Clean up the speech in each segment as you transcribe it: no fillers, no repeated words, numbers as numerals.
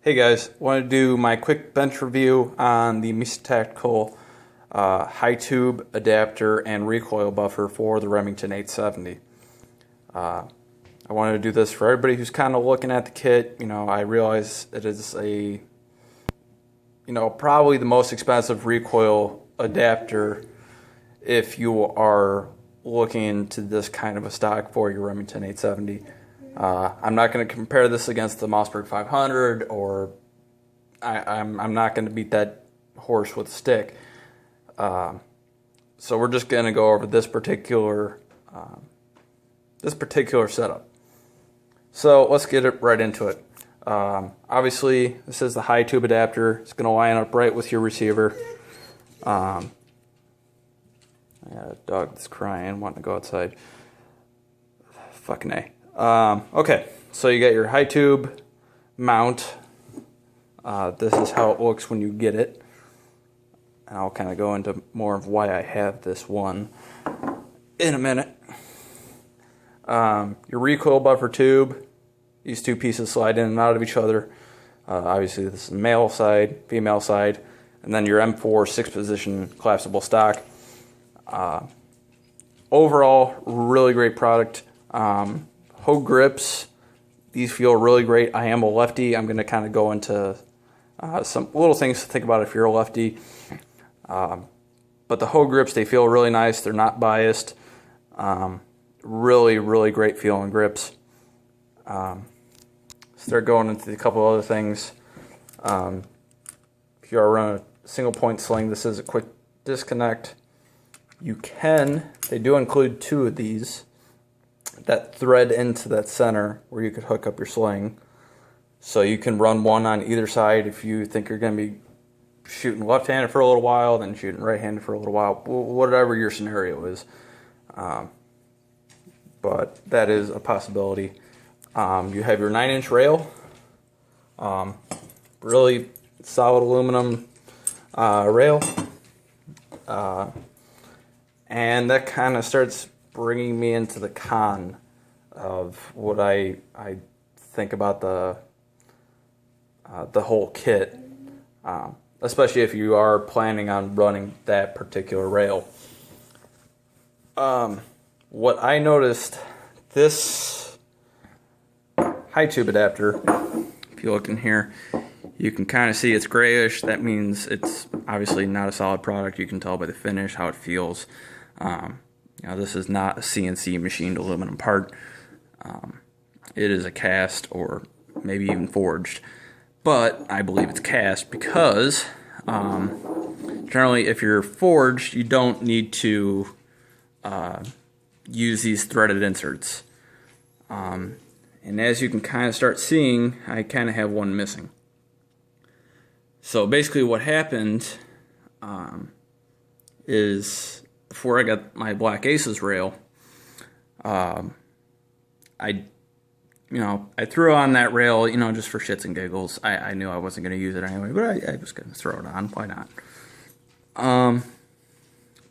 Hey guys, want to do my quick bench review on the Mesa Tactical high tube adapter and recoil buffer for the Remington 870. I wanted to do this for everybody who's kind of looking at the kit. I realize it is probably the most expensive recoil adapter if you are looking into this kind of a stock for your Remington 870. I'm not going to compare this against the Mossberg 500, or I'm not going to beat that horse with a stick. So we're just going to go over this particular setup. So let's get it right into it. Obviously, this is the high tube adapter. It's going to line up right with your receiver. I got a dog that's crying, wanting to go outside. Fucking A. Okay, so you got your high tube mount. This is how it looks when you get it. And I'll kind of go into more of why I have this one in a minute. Your recoil buffer tube. These two pieces slide in and out of each other. Obviously, this is the male side, female side, and then your M4 6-position collapsible stock. Overall, really great product. Hoe grips, these feel really great. I am a lefty. I'm going to kind of go into some little things to think about if you're a lefty. But the hoe grips, they feel really nice. They're not biased. Really, really great feeling grips. Start going into a couple other things. If you are running a single point sling, this is a quick disconnect. They do include two of these that thread into that center where you could hook up your sling. So you can run one on either side if you think you're going to be shooting left-handed for a little while, then shooting right-handed for a little while, whatever your scenario is. But that is a possibility. You have your 9-inch rail. Really solid aluminum rail. And that kind of starts bringing me into the con of what I think about the whole kit, especially if you are planning on running that particular rail. What I noticed, this high tube adapter, if you look in here, you can kind of see it's grayish. That means it's obviously not a solid product. You can tell by the finish how it feels. This is not a CNC machined aluminum part. It is a cast or maybe even forged. But I believe it's cast because generally if you're forged, you don't need to use these threaded inserts. And as you can kind of start seeing, I kind of have one missing. So basically what happened is, before I got my Black Aces rail, I threw on that rail, just for shits and giggles. I knew I wasn't going to use it anyway, but I was going to throw it on. Why not?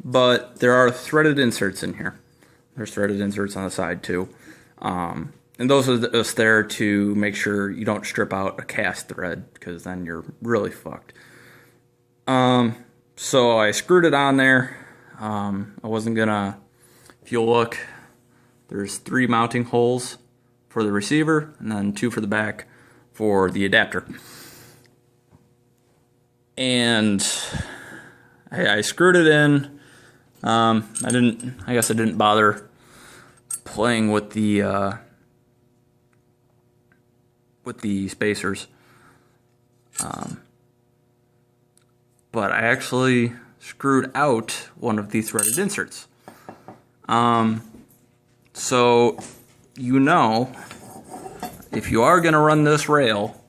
But there are threaded inserts in here. There's threaded inserts on the side too. And those are just there to make sure you don't strip out a cast thread, because then you're really fucked. So I screwed it on there. I wasn't gonna, if you'll look, there's 3 mounting holes for the receiver and then 2 for the back for the adapter. And I screwed it in. I guess I didn't bother playing with the spacers. But I actually screwed out one of the threaded inserts. So, if you are going to run this rail,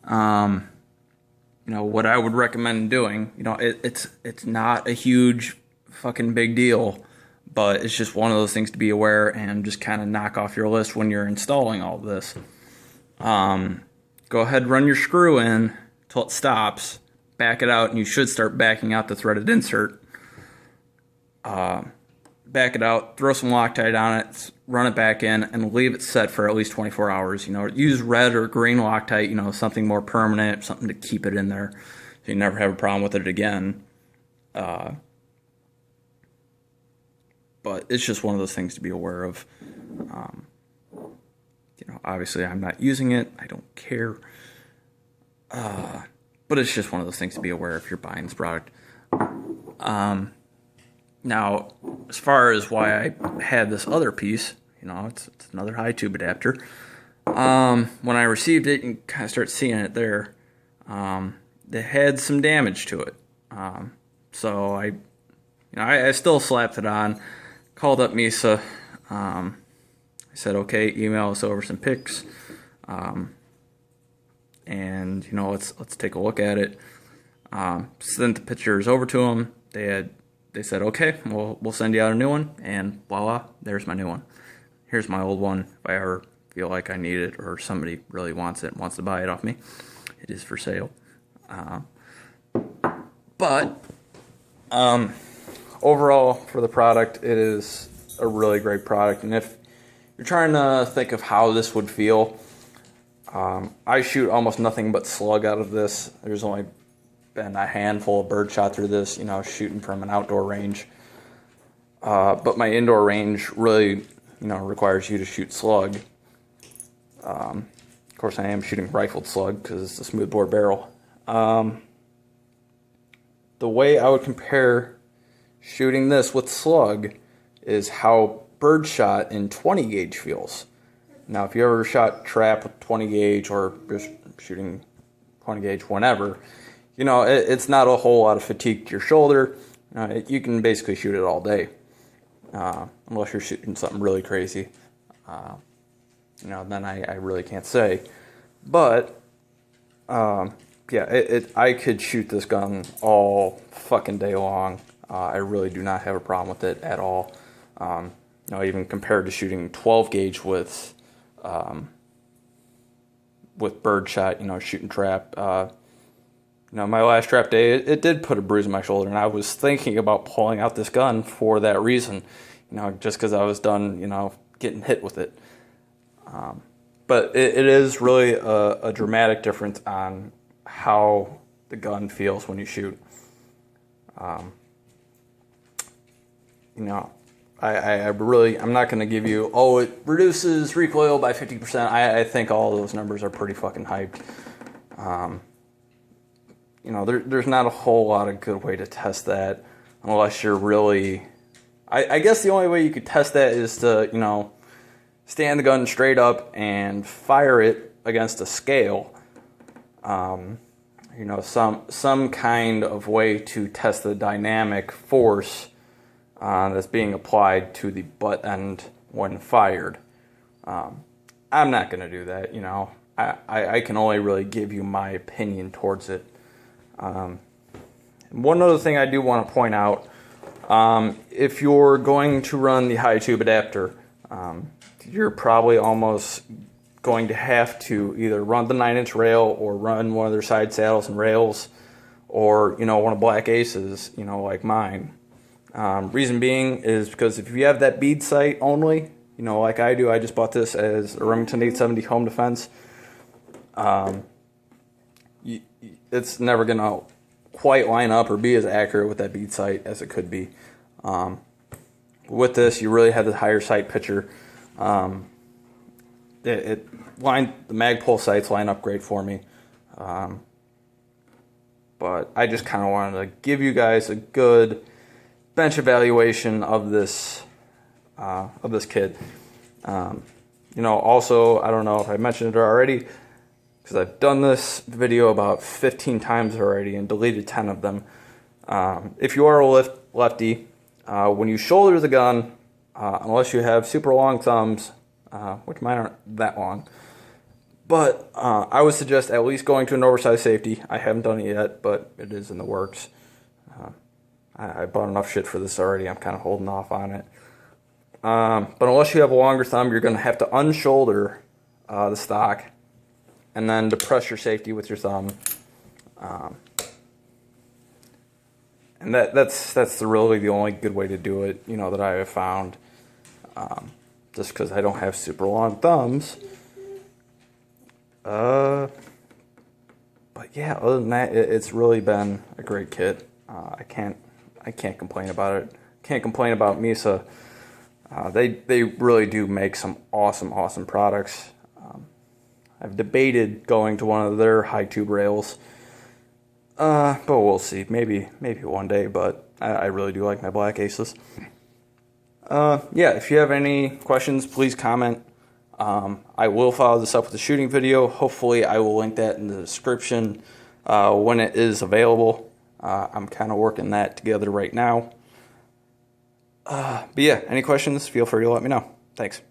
what I would recommend doing, it's not a huge fucking big deal, but it's just one of those things to be aware and just kind of knock off your list when you're installing all this. Go ahead, run your screw in till it stops, back it out, and you should start backing out the threaded insert. Back it out, throw some Loctite on it. It's run it back in, and leave it set for at least 24 hours. You know, use red or green Loctite, you know, something more permanent, something to keep it in there so you never have a problem with it again. But it's just one of those things to be aware of. You know, obviously I'm not using it. I don't care. But it's just one of those things to be aware of if you're buying this product. Now, as far as why I had this other piece, you know, it's another high tube adapter. When I received it, you can kind of start seeing it there. It had some damage to it. So I still slapped it on, called up Mesa. I said, okay, email us over some pics. And, you know, let's take a look at it. Sent the pictures over to them. They said, okay, we'll send you out a new one, and voila, there's my new one. Here's my old one if I ever feel like I need it or somebody really wants it, wants to buy it off me. It is for sale. But overall, for the product, it is a really great product. And if you're trying to think of how this would feel, I shoot almost nothing but slug out of this. There's only been a handful of birdshot through this, you know, shooting from an outdoor range. But my indoor range really, you know, requires you to shoot slug. Of course, I am shooting rifled slug because it's a smoothbore barrel. The way I would compare shooting this with slug is how birdshot in 20 gauge feels. Now, if you ever shot trap with 20 gauge or just shooting 20 gauge whenever, you know, it's not a whole lot of fatigue to your shoulder. You can basically shoot it all day, unless you're shooting something really crazy. You know, then I really can't say. But, yeah, I could shoot this gun all fucking day long. I really do not have a problem with it at all. You know, even compared to shooting 12 gauge with birdshot, you know, shooting trap. You know, my last trap day, it did put a bruise on my shoulder, and I was thinking about pulling out this gun for that reason, you know, just because I was done, you know, getting hit with it. But it is really a dramatic difference on how the gun feels when you shoot. You know, I'm not going to give you, oh, it reduces recoil by 50%. I think all those numbers are pretty fucking hyped. You know, there's not a whole lot of good way to test that unless you're really... I guess the only way you could test that is to, you know, stand the gun straight up and fire it against a scale. You know, some kind of way to test the dynamic force that's being applied to the butt end when fired. I'm not going to do that, you know. I can only really give you my opinion towards it. One other thing I do want to point out, if you're going to run the high tube adapter, you're probably almost going to have to either run the 9-inch rail or run one of their side saddles and rails, or, you know, one of Black Ace's, you know, like mine. Reason being is because if you have that bead sight only, you know, like I do, I just bought this as a Remington 870 home defense. It's never going to quite line up or be as accurate with that bead sight as it could be. With this, you really have the higher sight picture. The Magpul sights line up great for me. But I just kind of wanted to give you guys a good bench evaluation of this kid. You know, also, I don't know if I mentioned it already, because I've done this video about 15 times already and deleted 10 of them. If you are a lefty, when you shoulder the gun, unless you have super long thumbs, which mine aren't that long, but I would suggest at least going to an oversized safety. I haven't done it yet, but it is in the works. I bought enough shit for this already. I'm kind of holding off on it. But unless you have a longer thumb, you're going to have to unshoulder the stock and then depress your safety with your thumb. And that's really the only good way to do it, you know, that I have found. just because I don't have super long thumbs. But yeah, other than that, it's really been a great kit. I can't complain about it. Can't complain about Mesa. They really do make some awesome products. I've debated going to one of their high tube rails, but we'll see. Maybe one day. But I really do like my black aces. Yeah, if you have any questions, please comment. I will follow this up with a shooting video. Hopefully, I will link that in the description when it is available. I'm kind of working that together right now. But yeah, any questions, feel free to let me know. Thanks.